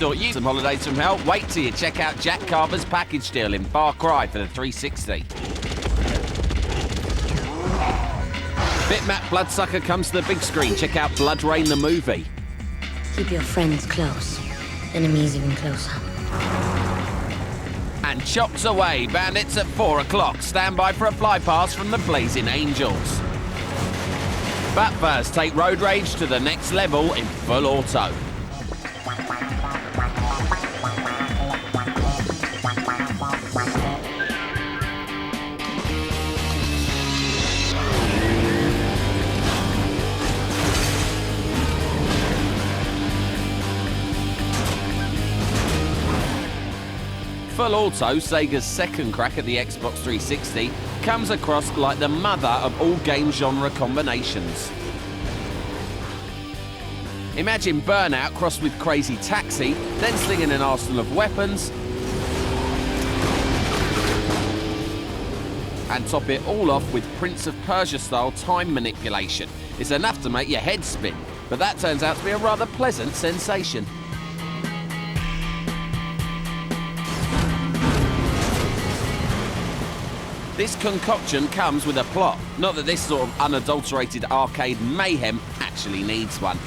You some holidays from hell? Wait till you check out Jack Carver's package deal in Far Cry for the 360. Bitmap Bloodsucker comes to the big screen. Check out Blood Rain the movie. Keep your friends close, enemies even closer. And Chops Away, Bandits at 4 o'clock. Stand by for a fly pass from the Blazing Angels. But first, take Road Rage to the next level in full auto. Full Auto, Sega's second crack at the Xbox 360, comes across like the mother of all game genre combinations. Imagine Burnout crossed with Crazy Taxi, then slinging an arsenal of weapons, and top it all off with Prince of Persia-style time manipulation. It's enough to make your head spin, but that turns out to be a rather pleasant sensation. This concoction comes with a plot. Not that this sort of unadulterated arcade mayhem actually needs one.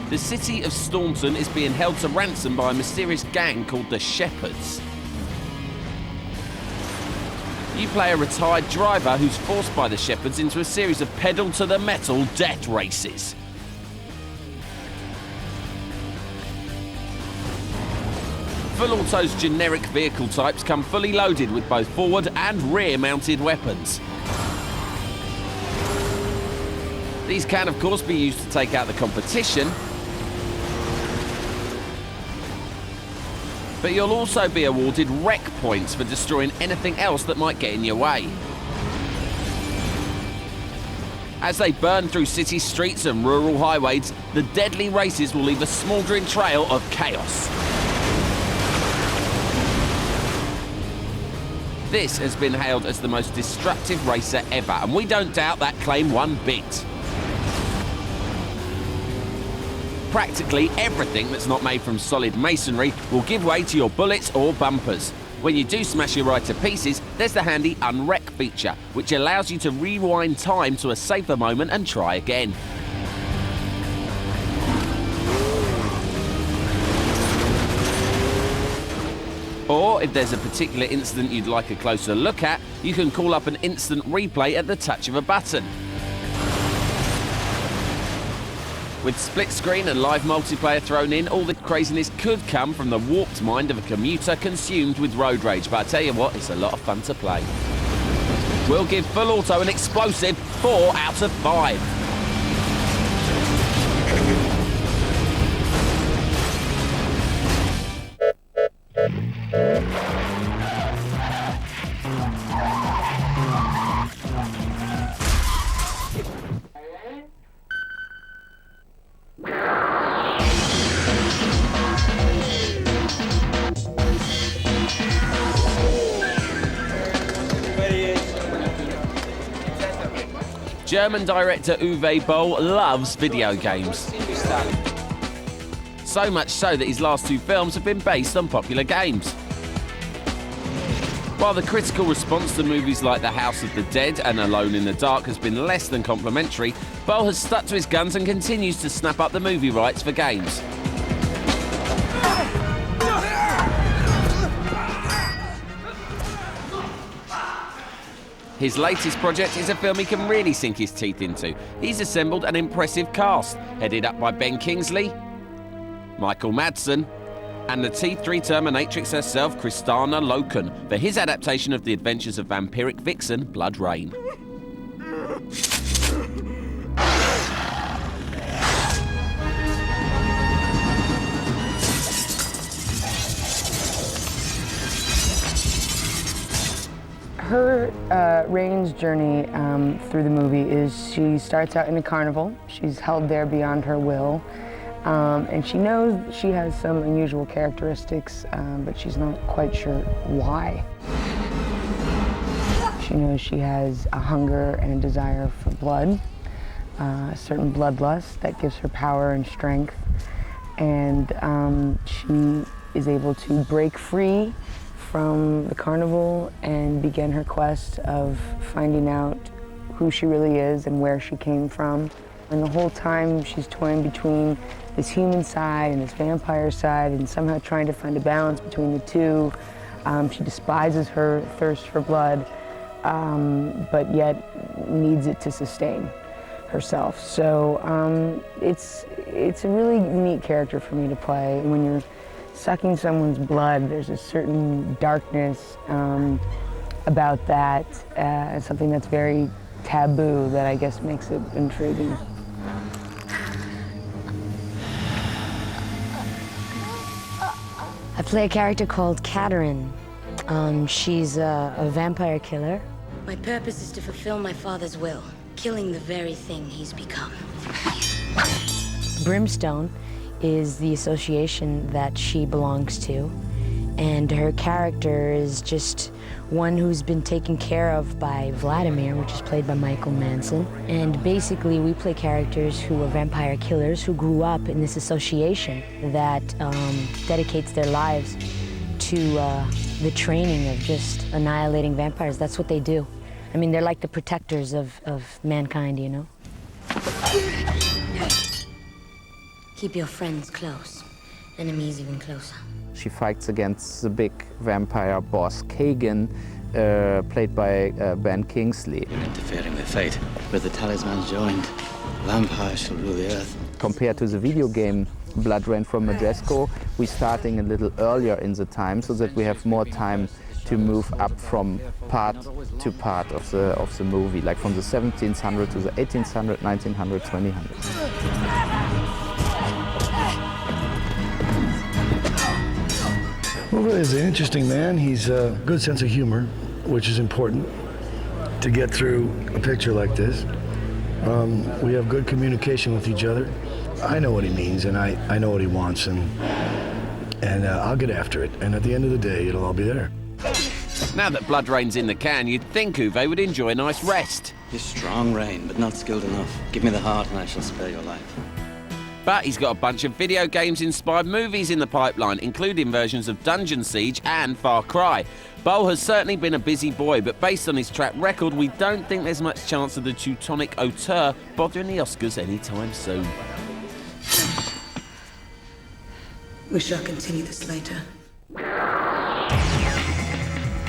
The city of Staunton is being held to ransom by a mysterious gang called the Shepherds. You play a retired driver who's forced by the Shepherds into a series of pedal-to-the-metal death races. Full Auto's generic vehicle types come fully loaded with both forward and rear-mounted weapons. These can, of course, be used to take out the competition, but you'll also be awarded wreck points for destroying anything else that might get in your way. As they burn through city streets and rural highways, the deadly races will leave a smouldering trail of chaos. This has been hailed as the most destructive racer ever, and we don't doubt that claim one bit. Practically everything that's not made from solid masonry will give way to your bullets or bumpers. When you do smash your ride to pieces, there's the handy Unwreck feature, which allows you to rewind time to a safer moment and try again. Or, if there's a particular incident you'd like a closer look at, you can call up an instant replay at the touch of a button. With split screen and live multiplayer thrown in, all the craziness could come from the warped mind of a commuter consumed with road rage, but I tell you what, it's a lot of fun to play. We'll give Full Auto an explosive 4 out of 5. German director Uwe Boll loves video games. So much so that his last 2 films have been based on popular games. While the critical response to movies like The House of the Dead and Alone in the Dark has been less than complimentary, Boll has stuck to his guns and continues to snap up the movie rights for games. His latest project is a film he can really sink his teeth into. He's assembled an impressive cast, headed up by Ben Kingsley, Michael Madsen, and the T3 Terminatrix herself, Kristanna Loken, for his adaptation of the adventures of vampiric vixen Blood Rain. Her Rain's journey through the movie is she starts out in a carnival. She's held there beyond her will. And she knows she has some unusual characteristics, but she's not quite sure why. She knows she has a hunger and a desire for blood, a certain bloodlust that gives her power and strength. and she is able to break free from the carnival and begin her quest of finding out who she really is and where she came from. And the whole time she's toying between this human side and this vampire side and somehow trying to find a balance between the two. She despises her thirst for blood, but yet needs it to sustain herself. So it's a really neat character for me to play. When you're sucking someone's blood, there's a certain darkness about that, something that's very taboo that I guess makes it intriguing. I play a character called Katerin. She's a vampire killer. My purpose is to fulfill my father's will, killing the very thing he's become. Brimstone is the association that she belongs to, and her character is just one who's been taken care of by Vladimir, which is played by Michael Manson. And basically we play characters who are vampire killers who grew up in this association that dedicates their lives to the training of just annihilating vampires. That's what they do. I mean, they're like the protectors of mankind, you know? Keep your friends close, enemies even closer. She fights against the big vampire boss Kagan, played by Ben Kingsley. You're interfering with fate. Where the talisman's joined, vampires shall rule the earth. Compared to the video game Blood Rain from Majesco, we're starting a little earlier in the time so that we have more time to move up from part to part of the movie, like from the 1700 to the 1800, 1900, 2000. Well, really, he's an interesting man. He's a good sense of humor, which is important to get through a picture like this. We have good communication with each other. I know what he means, and I know what he wants, and I'll get after it. And at the end of the day, it'll all be there. Now that Blood Rain's in the can, you'd think Uwe would enjoy a nice rest. You're strong, Rain, but not skilled enough. Give me the heart and I shall spare your life. But he's got a bunch of video games-inspired movies in the pipeline, including versions of Dungeon Siege and Far Cry. Bo has certainly been a busy boy, but based on his track record, we don't think there's much chance of the Teutonic auteur bothering the Oscars anytime soon. We shall continue this later.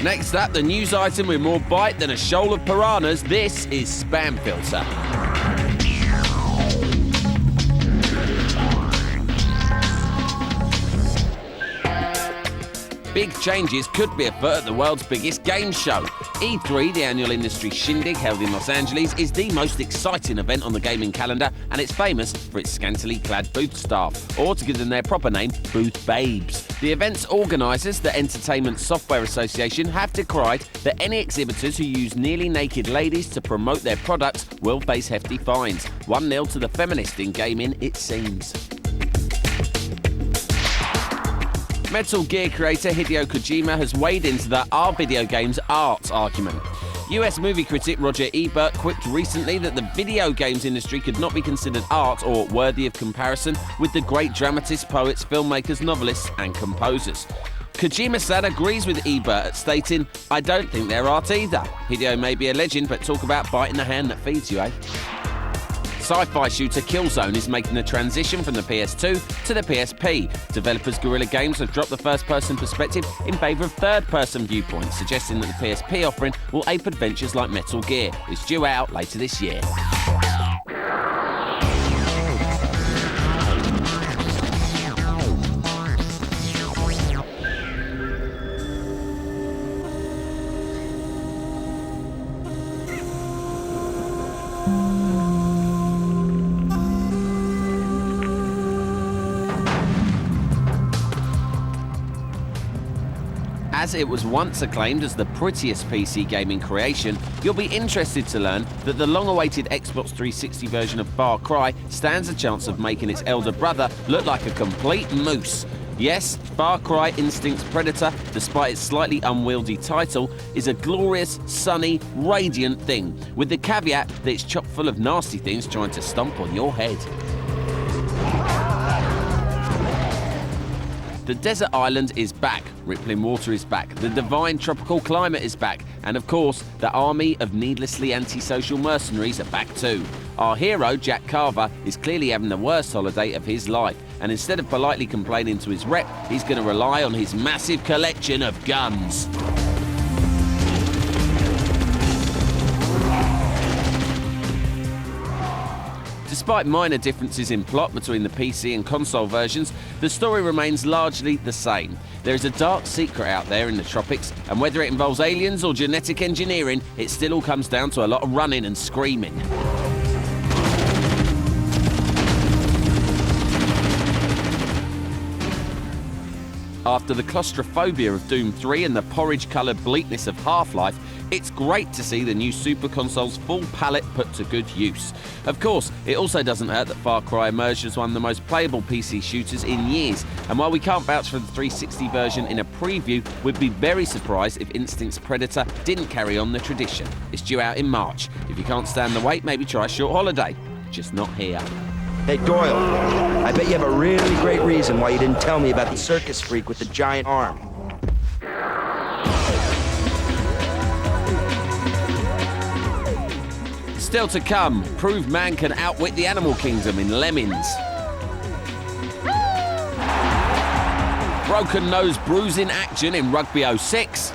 Next up, the news item with more bite than a shoal of piranhas. This is Spam Filter. Big changes could be afoot at the world's biggest game show. E3, the annual industry shindig held in Los Angeles, is the most exciting event on the gaming calendar, and it's famous for its scantily clad booth staff, or to give them their proper name, booth babes. The event's organisers, the Entertainment Software Association, have decried that any exhibitors who use nearly naked ladies to promote their products will face hefty fines. 1-0 to the feminist in gaming, it seems. Metal Gear creator Hideo Kojima has weighed into the "Are video games art?" argument. US movie critic Roger Ebert quipped recently that the video games industry could not be considered art or worthy of comparison with the great dramatists, poets, filmmakers, novelists and composers. Kojima-san agrees with Ebert, stating, "I don't think they're art either. Hideo may be a legend, but talk about biting the hand that feeds you, eh?" Sci-fi shooter Killzone is making the transition from the PS2 to the PSP. Developers Guerrilla Games have dropped the first-person perspective in favour of third-person viewpoints, suggesting that the PSP offering will ape adventures like Metal Gear. It's due out later this year. As it was once acclaimed as the prettiest PC gaming creation, you'll be interested to learn that the long-awaited Xbox 360 version of Far Cry stands a chance of making its elder brother look like a complete moose. Yes, Far Cry Instinct's Predator, despite its slightly unwieldy title, is a glorious, sunny, radiant thing, with the caveat that it's chock full of nasty things trying to stomp on your head. The desert island is back, rippling water is back, the divine tropical climate is back, and of course, the army of needlessly antisocial mercenaries are back too. Our hero, Jack Carver, is clearly having the worst holiday of his life, and instead of politely complaining to his rep, he's going to rely on his massive collection of guns. Despite minor differences in plot between the PC and console versions, the story remains largely the same. There is a dark secret out there in the tropics, and whether it involves aliens or genetic engineering, it still all comes down to a lot of running and screaming. After the claustrophobia of Doom 3 and the porridge-coloured bleakness of Half-Life, it's great to see the new Super Console's full palette put to good use. Of course, it also doesn't hurt that Far Cry emerged as one of the most playable PC shooters in years, and while we can't vouch for the 360 version in a preview, we'd be very surprised if Instinct's Predator didn't carry on the tradition. It's due out in March. If you can't stand the wait, maybe try a short holiday. Just not here. Hey, Doyle, I bet you have a really great reason why you didn't tell me about the circus freak with the giant arm. Still to come, prove man can outwit the animal kingdom in Lemmings. Broken nose bruising action in Rugby 06.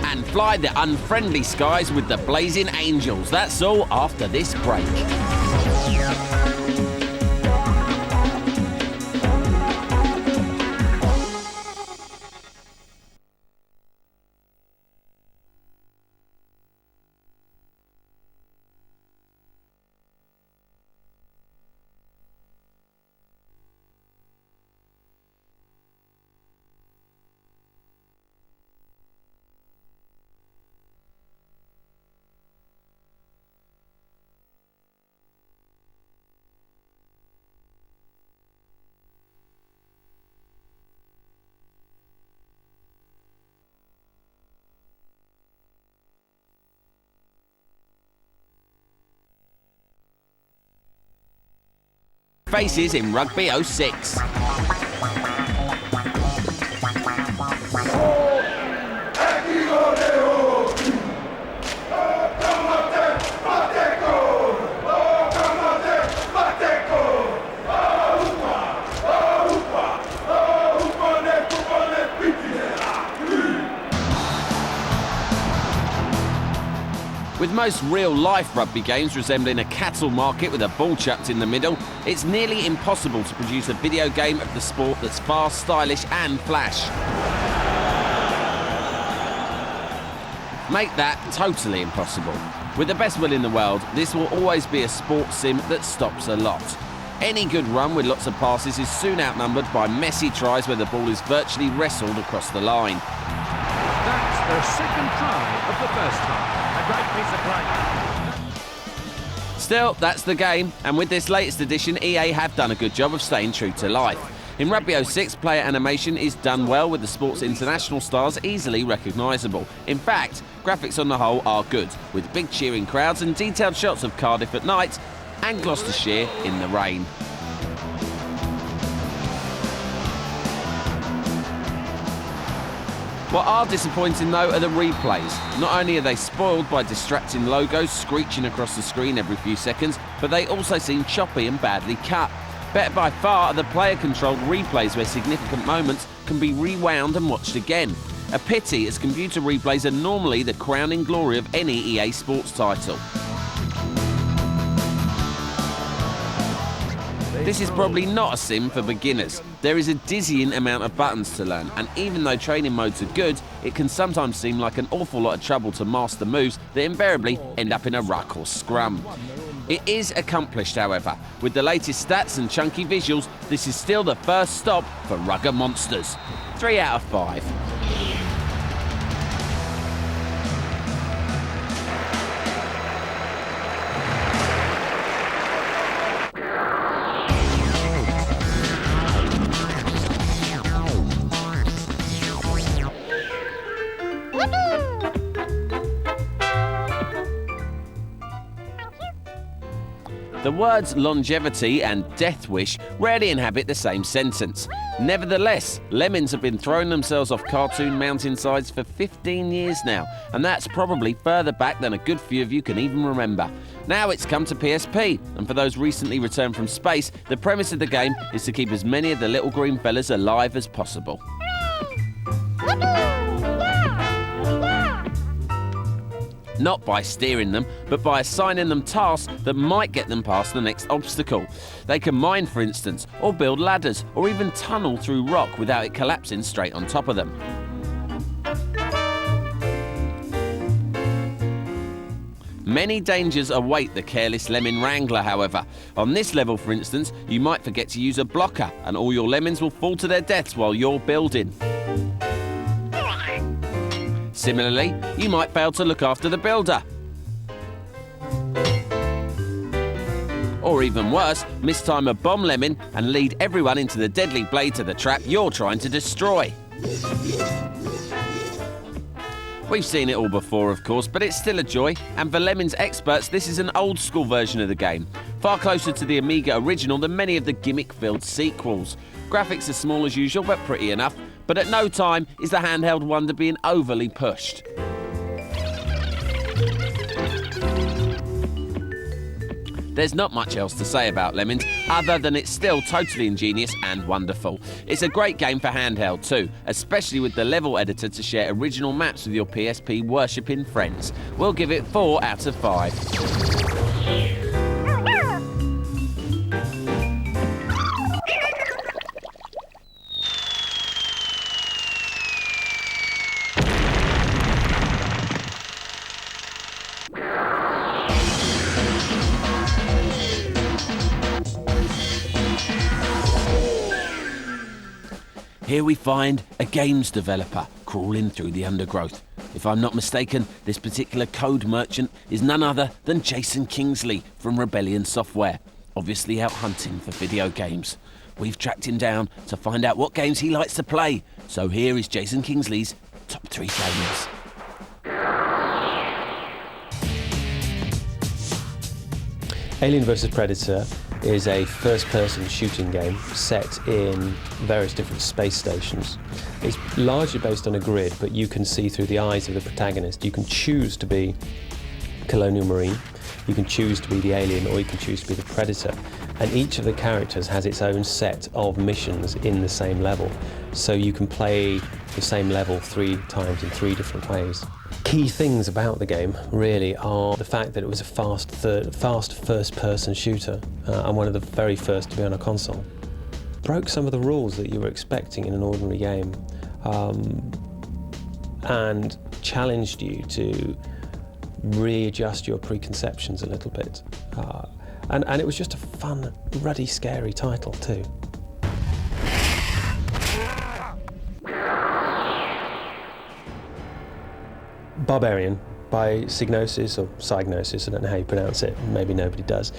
And fly the unfriendly skies with the Blazing Angels. That's all after this break. Faces in Rugby 06. With most real-life rugby games resembling a cattle market with a ball chucked in the middle, it's nearly impossible to produce a video game of the sport that's fast, stylish and flash. Make that totally impossible. With the best will in the world, this will always be a sports sim that stops a lot. Any good run with lots of passes is soon outnumbered by messy tries where the ball is virtually wrestled across the line. That's their second try of the first half. A great piece of play. Still, that's the game, and with this latest edition, EA have done a good job of staying true to life. In Rugby 06, player animation is done well with the sport's international stars easily recognisable. In fact, graphics on the whole are good, with big cheering crowds and detailed shots of Cardiff at night and Gloucestershire in the rain. What are disappointing though are the replays. Not only are they spoiled by distracting logos screeching across the screen every few seconds, but they also seem choppy and badly cut. Better by far are the player-controlled replays where significant moments can be rewound and watched again. A pity, as computer replays are normally the crowning glory of any EA Sports title. This is probably not a sim for beginners. There is a dizzying amount of buttons to learn, and even though training modes are good, it can sometimes seem like an awful lot of trouble to master moves that invariably end up in a ruck or scrum. It is accomplished, however. With the latest stats and chunky visuals, this is still the first stop for Rugger Monsters. 3 out of 5. The words longevity and death wish rarely inhabit the same sentence. Nevertheless, lemmings have been throwing themselves off cartoon mountainsides for 15 years now, and that's probably further back than a good few of you can even remember. Now it's come to PSP, and for those recently returned from space, the premise of the game is to keep as many of the little green fellas alive as possible. Not by steering them, but by assigning them tasks that might get them past the next obstacle. They can mine, for instance, or build ladders, or even tunnel through rock without it collapsing straight on top of them. Many dangers await the careless lemming wrangler, however. On this level, for instance, you might forget to use a blocker, and all your lemmings will fall to their deaths while you're building. Similarly, you might fail to look after the builder. Or even worse, mistime a bomb lemming and lead everyone into the deadly blades of the trap you're trying to destroy. We've seen it all before, of course, but it's still a joy, and for Lemmings experts, this is an old-school version of the game, far closer to the Amiga original than many of the gimmick-filled sequels. Graphics are small as usual, but pretty enough, but at no time is the handheld wonder being overly pushed. There's not much else to say about Lemmings, other than it's still totally ingenious and wonderful. It's a great game for handheld too, especially with the level editor to share original maps with your PSP worshipping friends. We'll give it 4 out of 5. Here we find a games developer crawling through the undergrowth. If I'm not mistaken, this particular code merchant is none other than Jason Kingsley from Rebellion Software, obviously out hunting for video games. We've tracked him down to find out what games he likes to play. So here is Jason Kingsley's top 3 games. Alien vs Predator is a first-person shooting game set in various different space stations. It's largely based on a grid, but you can see through the eyes of the protagonist. You can choose to be Colonial Marine, you can choose to be the alien, or you can choose to be the Predator. And each of the characters has its own set of missions in the same level. So you can play the same level 3 times in 3 different ways. Key things about the game really are the fact that it was a fast first-person shooter and one of the very first to be on a console. Broke some of the rules that you were expecting in an ordinary game and challenged you to readjust your preconceptions a little bit. And it was just a fun, ruddy, scary title too. Barbarian by Psygnosis, or Psygnosis, I don't know how you pronounce it, maybe nobody does.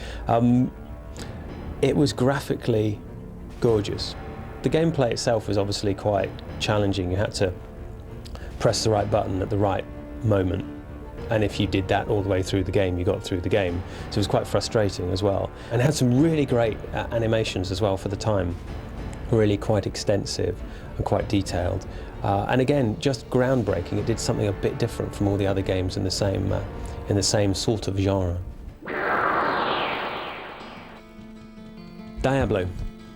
It was graphically gorgeous. The gameplay itself was obviously quite challenging. You had to press the right button at the right moment, and if you did that all the way through the game, you got through the game. So it was quite frustrating as well. And it had some really great animations as well for the time, really quite extensive and quite detailed. And again, just groundbreaking. It did something a bit different from all the other games in the same sort of genre. Diablo.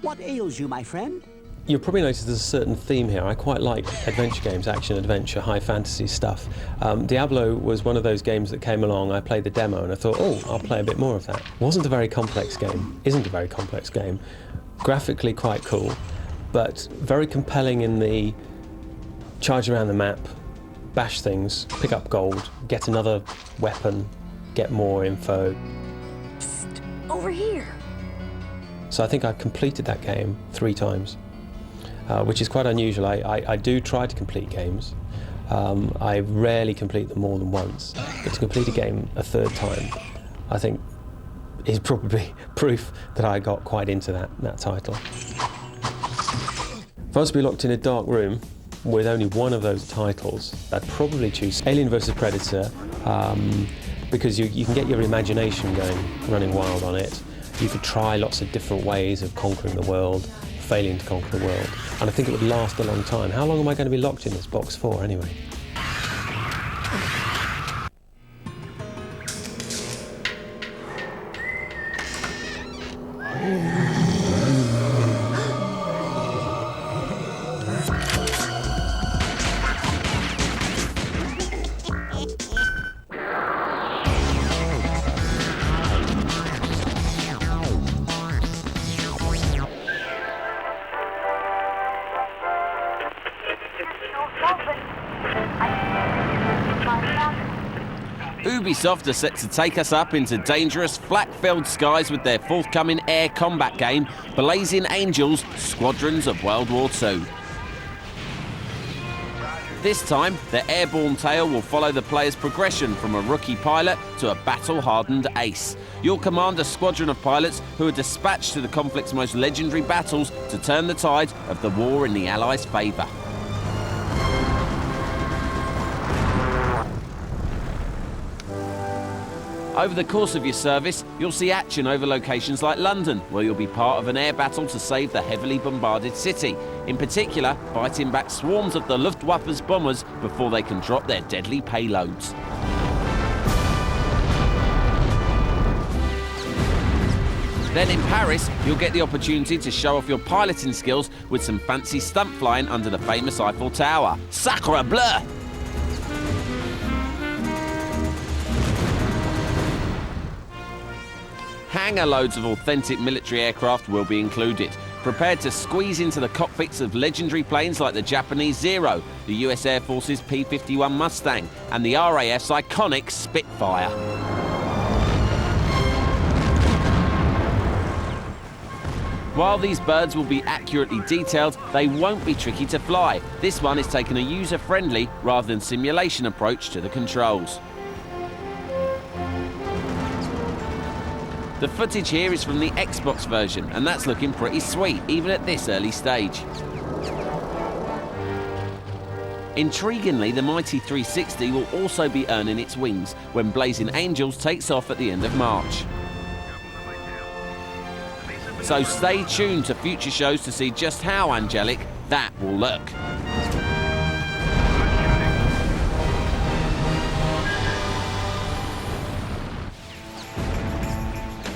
What ails you, my friend? You'll probably notice there's a certain theme here. I quite like adventure games, action-adventure, high fantasy stuff. Diablo was one of those games that came along. I played the demo and I thought, oh, I'll play a bit more of that. Wasn't a very complex game, isn't a very complex game. Graphically quite cool, but very compelling in the charge around the map, bash things, pick up gold, get another weapon, get more info. Psst, over here. So I think I completed that game 3 times, which is quite unusual. I do try to complete games. I rarely complete them more than once, but to complete a game a 3rd time, I think is probably proof that I got quite into that title. If I was to be locked in a dark room with only one of those titles, I'd probably choose Alien vs Predator, because you can get your imagination going, running wild on it. You could try lots of different ways of conquering the world, failing to conquer the world, and I think it would last a long time. How long am I going to be locked in this box for, anyway? Ubisoft are set to take us up into dangerous, flak-filled skies with their forthcoming air combat game, Blazing Angels: Squadrons of World War II. This time, the airborne tale will follow the player's progression from a rookie pilot to a battle-hardened ace. You'll command a squadron of pilots who are dispatched to the conflict's most legendary battles to turn the tide of the war in the Allies' favour. Over the course of your service, you'll see action over locations like London, where you'll be part of an air battle to save the heavily bombarded city. In particular, fighting back swarms of the Luftwaffe's bombers before they can drop their deadly payloads. Then in Paris, you'll get the opportunity to show off your piloting skills with some fancy stunt flying under the famous Eiffel Tower. Sacre bleu! Hangar loads of authentic military aircraft will be included, prepared to squeeze into the cockpits of legendary planes like the Japanese Zero, the US Air Force's P-51 Mustang, and the RAF's iconic Spitfire. While these birds will be accurately detailed, they won't be tricky to fly. This one is taking a user-friendly rather than simulation approach to the controls. The footage here is from the Xbox version, and that's looking pretty sweet, even at this early stage. Intriguingly, the mighty 360 will also be earning its wings when Blazing Angels takes off at the end of March. So stay tuned to future shows to see just how angelic that will look.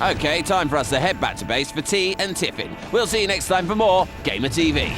Okay, time for us to head back to base for tea and tiffin. We'll see you next time for more Gamer TV.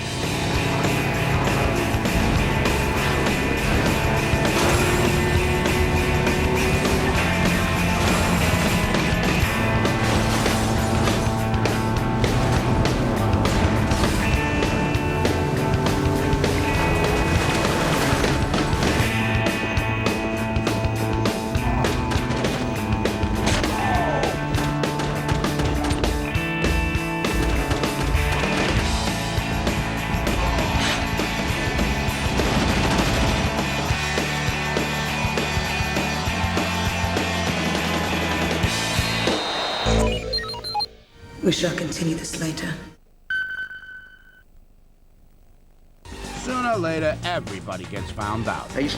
We shall continue this later. Sooner or later, everybody gets found out.